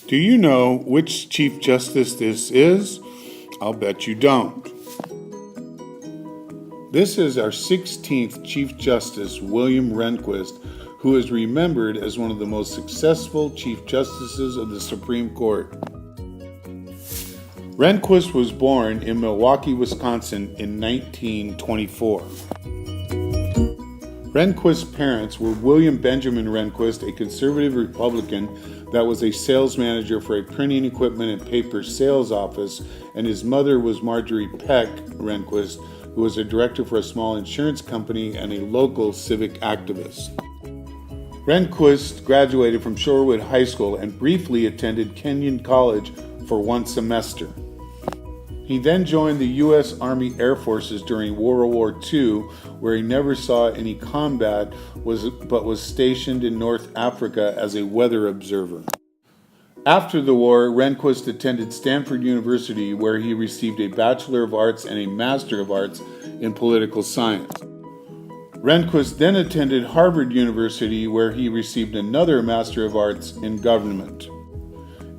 Do you know which Chief Justice this is? I'll bet you don't. This is our 16th Chief Justice, William Rehnquist, who is remembered as one of the most successful Chief Justices of the Supreme Court. Rehnquist was born in Milwaukee, Wisconsin in 1924. Rehnquist's parents were William Benjamin Rehnquist, a conservative Republican that was a sales manager for a printing equipment and paper sales office, and his mother was Marjorie Peck Rehnquist, who was a director for a small insurance company and a local civic activist. Rehnquist graduated from Shorewood High School and briefly attended Kenyon College for one semester. He then joined the U.S. Army Air Forces during World War II, where he never saw any combat, but was stationed in North Africa as a weather observer. After the war, Rehnquist attended Stanford University, where he received a Bachelor of Arts and a Master of Arts in Political Science. Rehnquist then attended Harvard University, where he received another Master of Arts in Government.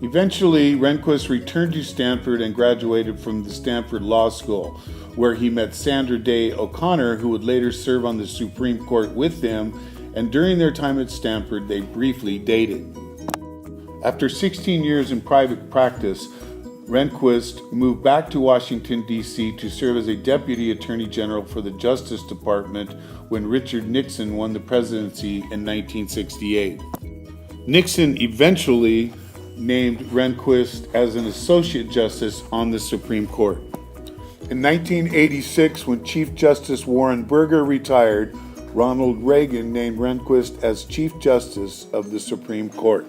Eventually, Rehnquist returned to Stanford and graduated from the Stanford Law School, where he met Sandra Day O'Connor, who would later serve on the Supreme Court with him, and during their time at Stanford, they briefly dated. After 16 years in private practice, Rehnquist moved back to Washington, D.C. to serve as a Deputy Attorney General for the Justice Department when Richard Nixon won the presidency in 1968. Nixon eventually named Rehnquist as an Associate Justice on the Supreme Court. In 1986, when Chief Justice Warren Burger retired, Ronald Reagan named Rehnquist as Chief Justice of the Supreme Court.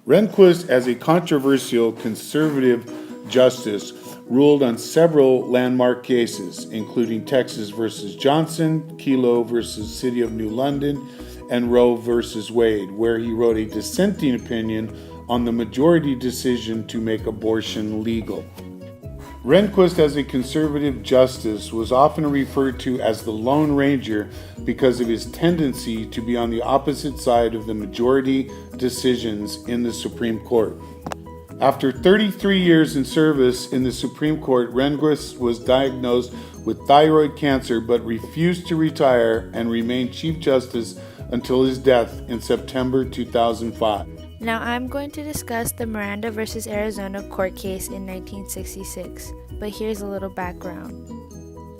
Rehnquist, as a controversial conservative justice, ruled on several landmark cases, including Texas v. Johnson, Kelo v. City of New London, and Roe v. Wade, where he wrote a dissenting opinion on the majority decision to make abortion legal. Rehnquist, as a conservative justice, was often referred to as the Lone Ranger because of his tendency to be on the opposite side of the majority decisions in the Supreme Court. After 33 years in service in the Supreme Court, Rehnquist was diagnosed with thyroid cancer but refused to retire and remained Chief Justice until his death in September 2005. Now I'm going to discuss the Miranda v. Arizona court case in 1966, but here's a little background.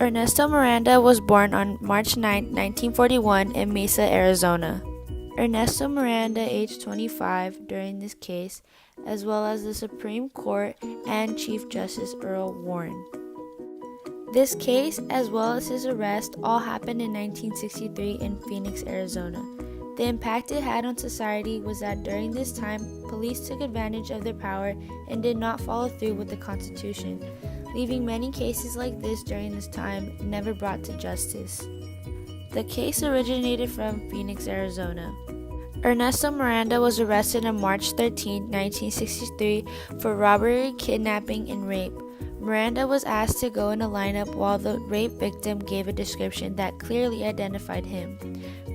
Ernesto Miranda was born on March 9, 1941 in Mesa, Arizona. Ernesto Miranda aged 25 during this case, as well as the Supreme Court and Chief Justice Earl Warren. This case, as well as his arrest, all happened in 1963 in Phoenix, Arizona. The impact it had on society was that during this time, police took advantage of their power and did not follow through with the Constitution, leaving many cases like this during this time never brought to justice. The case originated from Phoenix, Arizona. Ernesto Miranda was arrested on March 13, 1963 for robbery, kidnapping, and rape. Miranda was asked to go in a lineup while the rape victim gave a description that clearly identified him.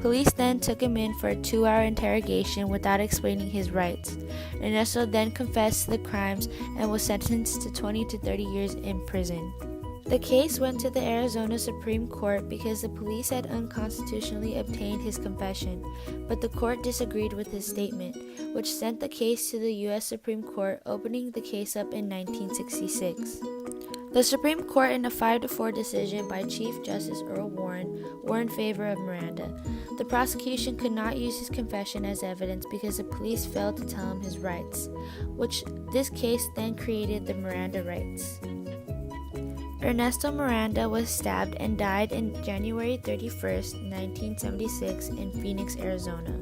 Police then took him in for a 2-hour interrogation without explaining his rights. Ernesto then confessed to the crimes and was sentenced to 20 to 30 years in prison. The case went to the Arizona Supreme Court because the police had unconstitutionally obtained his confession, but the court disagreed with his statement, which sent the case to the U.S. Supreme Court, opening the case up in 1966. The Supreme Court, in a 5-4 decision by Chief Justice Earl Warren, were in favor of Miranda. The prosecution could not use his confession as evidence because the police failed to tell him his rights, which this case then created the Miranda rights. Ernesto Miranda was stabbed and died on January 31, 1976 in Phoenix, Arizona.